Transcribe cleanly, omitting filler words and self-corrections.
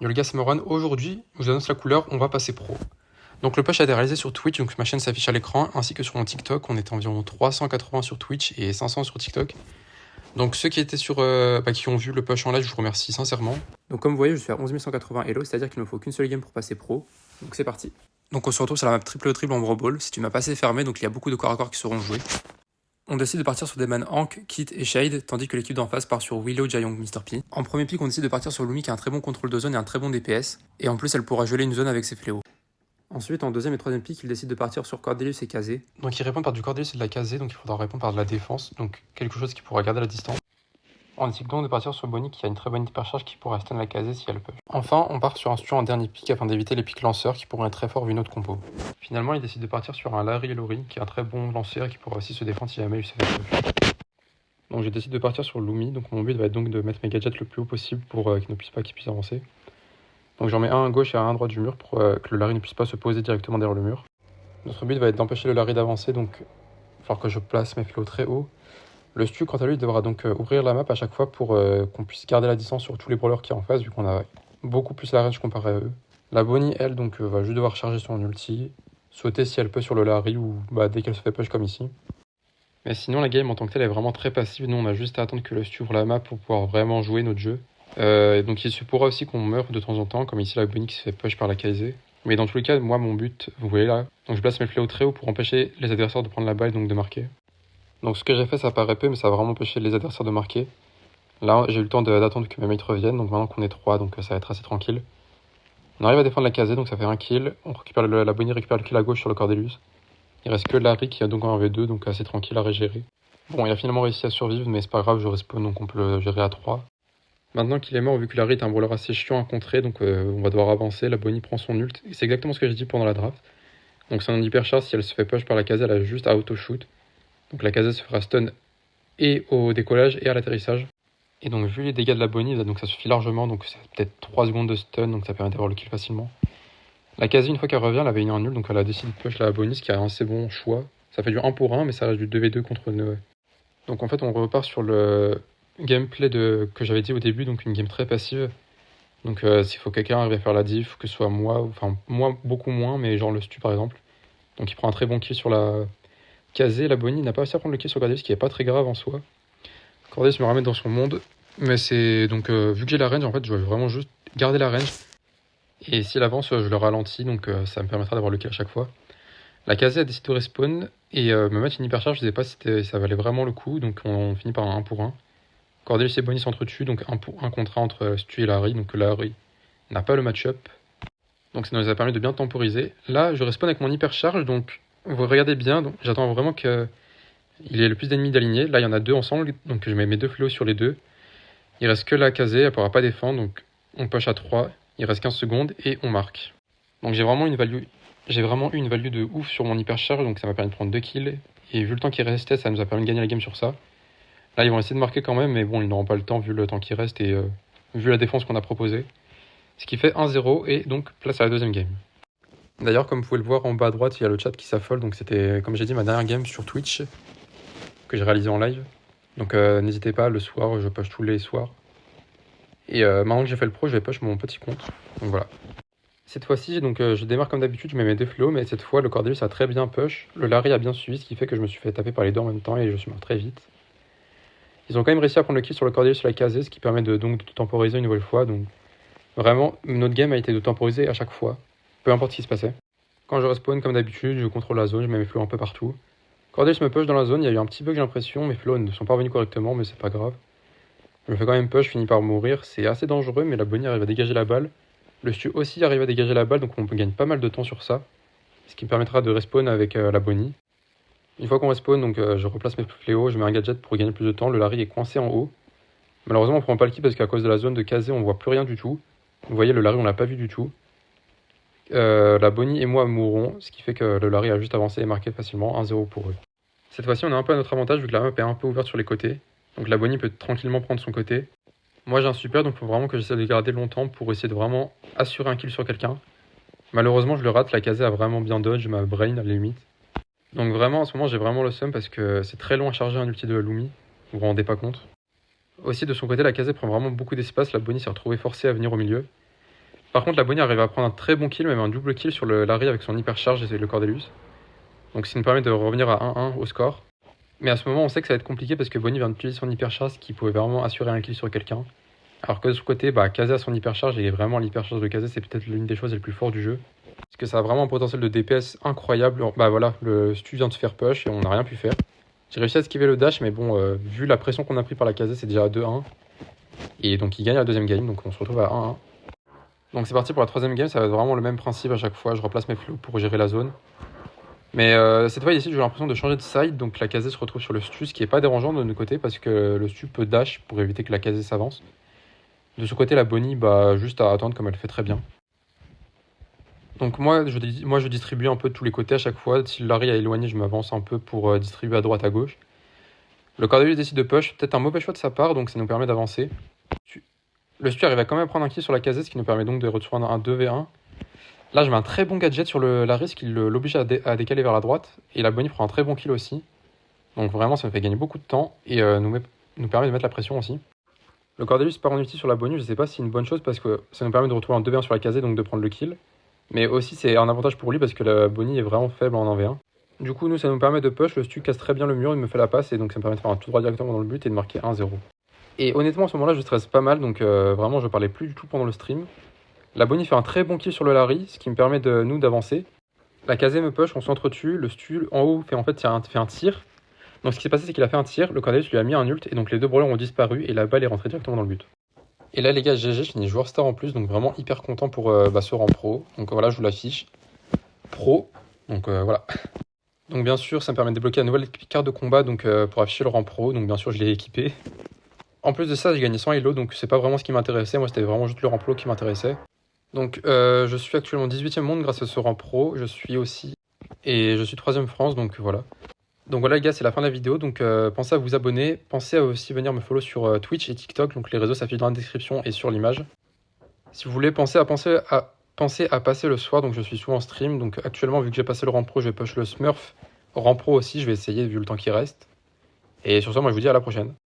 Yo les gars, c'est Morwan. Aujourd'hui, je vous annonce la couleur, on va passer pro. Donc le push a été réalisé sur Twitch, donc ma chaîne s'affiche à l'écran, ainsi que sur mon TikTok. On est environ 380 sur Twitch et 500 sur TikTok. Donc ceux qui étaient qui ont vu le push en live, je vous remercie sincèrement. Donc comme vous voyez, je suis à 11 180 Elo, c'est-à-dire qu'il ne me faut qu'une seule game pour passer pro. Donc c'est parti. Donc on se retrouve sur la map triple triple en Brawl Ball. C'est une map assez fermée, donc il y a beaucoup de corps à corps qui seront joués. On décide de partir sur des man Hank, Kit et Shade, tandis que l'équipe d'en face part sur Willow, Jayong, Mr. P. En premier pick, on décide de partir sur Lumi qui a un très bon contrôle de zone et un très bon DPS, et en plus elle pourra geler une zone avec ses fléaux. Ensuite, en deuxième et troisième pick, il décide de partir sur Cordelius et Kazé. Donc il répond par du Cordelius et de la Kazé, donc il faudra répondre par de la défense, donc quelque chose qui pourra garder la distance. On décide donc de partir sur Bonnie qui a une très bonne hypercharge qui pourra stun la Kazé si elle peut. Enfin, on part sur un Stu en dernier pick afin d'éviter les pics lanceurs qui pourraient être très forts vu notre compo. Finalement, il décide de partir sur un Larry et Lori qui est un très bon lanceur et qui pourra aussi se défendre si jamais il se fait push. Donc je décide de partir sur Lumi, donc mon but va être donc de mettre mes gadgets le plus haut possible pour qu'il ne puisse pas avancer. Donc j'en mets un à gauche et un à droite du mur pour que le Larry ne puisse pas se poser directement derrière le mur. Notre but va être d'empêcher le Larry d'avancer, donc il va falloir que je place mes fléaux très haut. Le Stu, quant à lui, devra donc ouvrir la map à chaque fois pour qu'on puisse garder la distance sur tous les brawlers qui sont en face, vu qu'on a beaucoup plus la range comparé à eux. La Bonnie, elle, donc va juste devoir charger son ulti, sauter si elle peut sur le Larry ou dès qu'elle se fait push comme ici. Mais sinon, la game en tant que telle est vraiment très passive. Nous, on a juste à attendre que le Stu ouvre la map pour pouvoir vraiment jouer notre jeu. Donc il se pourra aussi qu'on meure de temps en temps, comme ici la Bonnie qui se fait push par la Kai'Sa. Mais dans tous les cas, moi, mon but, vous voyez là, donc je place mes fléaux très haut pour empêcher les adversaires de prendre la balle et donc de marquer. Donc ce que j'ai fait, ça paraît peu, mais ça va vraiment empêcher les adversaires de marquer. Là, j'ai eu le temps d'attendre que mes mates reviennent, donc maintenant qu'on est 3, donc ça va être assez tranquille. On arrive à défendre la Kai'Sa, donc ça fait un kill. On récupère la Bonnie récupère le kill à gauche sur le Cordelius. Il reste que Larry qui a donc un V2, donc assez tranquille à régérer. Bon, il a finalement réussi à survivre, mais c'est pas grave, je respawn, donc on peut le gérer à 3. Maintenant qu'il est mort, vu que Larry est un brawler assez chiant à contrer, donc on va devoir avancer. La Bonnie prend son ult, et c'est exactement ce que j'ai dit pendant la draft. Donc c'est un hypercharge, si elle se fait push par la Kai'Sa, elle a juste à auto-shoot. Donc la Kai'Sa se fera stun et au décollage et à l'atterrissage. Et donc vu les dégâts de la Bonnie, donc ça suffit largement, donc c'est peut-être 3 secondes de stun, donc ça permet d'avoir le kill facilement. La Kai'Sa, une fois qu'elle revient, elle avait un nul, donc elle a décidé de push la Bonnie, ce qui a un assez bon choix. Ça fait du 1 pour 1, mais ça reste du 2v2 contre Noé. Donc en fait, on repart sur le gameplay que j'avais dit au début, donc une game très passive. Donc s'il faut quelqu'un arrive à faire la diff, que ce soit moi, enfin moi beaucoup moins, mais genre le Stu par exemple. Donc il prend un très bon kill sur la Kai'Sa. La Bonnie n'a pas réussi à prendre le kill sur Cordelius, ce qui est pas très grave en soi. Cordelius me ramène dans son monde, mais c'est donc vu que j'ai la range, en fait, je vais vraiment juste garder la range. Et s'il avance, je le ralentis, donc ça me permettra d'avoir le kill à chaque fois. La Kai'Sa a décidé de respawn et me mettre une hypercharge, je ne sais pas si ça valait vraiment le coup, donc on finit par un 1 pour 1. Cordelius et Bonnie s'entretuent, donc 1 contre 1 entre Stu et Larry, donc Larry n'a pas le match-up. Donc ça nous a permis de bien temporiser. Là, je respawn avec mon hypercharge, donc vous regardez bien, donc j'attends vraiment qu'il ait le plus d'ennemis d'alignés. Là, il y en a 2 ensemble, donc je mets mes 2 fléaux sur les 2. Il reste que la Kai'Sa, elle ne pourra pas défendre, donc on push à 3. Il reste 15 secondes et on marque. Donc j'ai vraiment eu une value de ouf sur mon hypercharge, donc ça m'a permis de prendre 2 kills. Et vu le temps qui restait, ça nous a permis de gagner la game sur ça. Là, ils vont essayer de marquer quand même, mais bon, ils n'auront pas le temps vu le temps qui reste et vu la défense qu'on a proposée. Ce qui fait 1-0 et donc place à la deuxième game. D'ailleurs, comme vous pouvez le voir en bas à droite, il y a le chat qui s'affole. Donc c'était, comme j'ai dit, ma dernière game sur Twitch que j'ai réalisé en live. Donc n'hésitez pas, le soir, je push tous les soirs. Et maintenant que j'ai fait le pro, je vais push mon petit compte. Donc voilà. Cette fois-ci, donc je démarre comme d'habitude, je mets mes 2 fléaux, mais cette fois, le Cordelius a très bien push. Le Larry a bien suivi, ce qui fait que je me suis fait taper par les deux en même temps et je suis mort très vite. Ils ont quand même réussi à prendre le kill sur le Cordelius sur la Kai'Sa, ce qui permet donc de temporiser une nouvelle fois. Donc vraiment, notre game a été de temporiser à chaque fois, peu importe ce qui se passait. Quand je respawn comme d'habitude, je contrôle la zone, je mets mes fléaux un peu partout. Cordelius me push dans la zone, il y a eu un petit bug j'ai l'impression, mes fléaux ne sont pas revenus correctement, mais c'est pas grave. Je me fais quand même push, je finis par mourir, c'est assez dangereux, mais la Bonnie arrive à dégager la balle. Le Stu aussi arrive à dégager la balle, donc on gagne pas mal de temps sur ça, ce qui me permettra de respawn avec la Bonnie. Une fois qu'on respawn, donc je replace mes fléaux, je mets un gadget pour gagner plus de temps, le Larry est coincé en haut. Malheureusement on prend pas le kill parce qu'à cause de la zone de Kai'Sa on voit plus rien du tout. Vous voyez le Larry on l'a pas vu du tout. La Bonnie et moi mourrons, ce qui fait que le Larry a juste avancé et marqué facilement 1-0 pour eux. Cette fois-ci on a un peu à notre avantage vu que la map est un peu ouverte sur les côtés. Donc la Bonnie peut tranquillement prendre son côté. Moi j'ai un super donc il faut vraiment que j'essaie de garder longtemps pour essayer de vraiment assurer un kill sur quelqu'un. Malheureusement je le rate, la Kai'Sa a vraiment bien dodge, ma brain à la limite. Donc vraiment en ce moment j'ai vraiment le seum parce que c'est très long à charger un ulti de Lumi, vous vous rendez pas compte. Aussi de son côté la Kai'Sa prend vraiment beaucoup d'espace, la Bonnie s'est retrouvée forcée à venir au milieu. Par contre, la Bonnie arrive à prendre un très bon kill, même un double kill sur le Larry avec son hypercharge et le Cordelius. Donc ça nous permet de revenir à 1-1 au score. Mais à ce moment, on sait que ça va être compliqué parce que Bonnie vient d'utiliser son hypercharge qui pouvait vraiment assurer un kill sur quelqu'un. Alors que de son côté, Kazé a son hypercharge et vraiment l'hypercharge de Kazé, c'est peut-être l'une des choses les plus fortes du jeu. Parce que ça a vraiment un potentiel de DPS incroyable. Bah voilà, le Stu vient de se faire push et on n'a rien pu faire. J'ai réussi à esquiver le dash, mais bon, vu la pression qu'on a pris par la Kazé, c'est déjà à 2-1. Et donc il gagne la deuxième game, donc on se retrouve à 1-1. Donc c'est parti pour la troisième game, ça va être vraiment le même principe à chaque fois. Je replace mes flots pour gérer la zone. Mais cette fois ici, j'ai l'impression de changer de side, donc la Kazé se retrouve sur le Stu, ce qui est pas dérangeant de notre côté parce que le Stu peut dash pour éviter que la Kazé s'avance. De ce côté, la Bonnie, juste à attendre comme elle fait très bien. Donc moi, je distribue un peu de tous les côtés à chaque fois. Si le Larry est éloigné, je m'avance un peu pour distribuer à droite, à gauche. Le Cordelius décide de push, peut-être un mauvais choix de sa part, donc ça nous permet d'avancer. Le Stu arrive à quand même prendre un kill sur la Kazé, ce qui nous permet donc de retrouver un 2v1. Là, je mets un très bon gadget sur le Larry, ce qui l'oblige à décaler vers la droite. Et la Bonnie prend un très bon kill aussi. Donc vraiment, ça me fait gagner beaucoup de temps et nous permet de mettre la pression aussi. Le Cordelius part en ulti sur la Bonnie, je sais pas si c'est une bonne chose parce que ça nous permet de retrouver un 2v1 sur la Kazé, donc de prendre le kill. Mais aussi, c'est un avantage pour lui parce que la Bonnie est vraiment faible en 1v1. Du coup, nous, ça nous permet de push. Le Stu casse très bien le mur, il me fait la passe et donc ça me permet de faire un tout droit directement dans le but et de marquer 1-0. Et honnêtement, à ce moment-là, je stresse pas mal, donc vraiment, je parlais plus du tout pendant le stream. La Bonnie fait un très bon kill sur le Larry, ce qui me permet de nous d'avancer. La Kazé me push, on s'entretue, le Stu en haut fait un tir. Donc ce qui s'est passé, c'est qu'il a fait un tir, le Cordelius lui a mis un ult, et donc les deux brawlers ont disparu, et la balle est rentrée directement dans le but. Et là les gars, GG, je finis joueur star en plus, donc vraiment hyper content pour ce rang pro. Donc voilà, je vous l'affiche. Pro, donc voilà. Donc bien sûr, ça me permet de débloquer la nouvelle carte de combat donc, pour afficher le rang pro, donc bien sûr je l'ai équipé. En plus de ça, j'ai gagné 100 elo, donc c'est pas vraiment ce qui m'intéressait, moi c'était vraiment juste le rang pro qui m'intéressait. Donc je suis actuellement 18e monde grâce à ce rang pro, je suis 3e France, donc voilà. Donc voilà les gars, c'est la fin de la vidéo, donc pensez à vous abonner, pensez à aussi venir me follow sur Twitch et TikTok, donc les réseaux s'affichent dans la description et sur l'image. Si vous voulez, pensez à passer le soir, donc je suis souvent en stream, donc actuellement vu que j'ai passé le rang pro, je vais push le Smurf rang pro aussi, je vais essayer vu le temps qui reste. Et sur ça, moi je vous dis à la prochaine.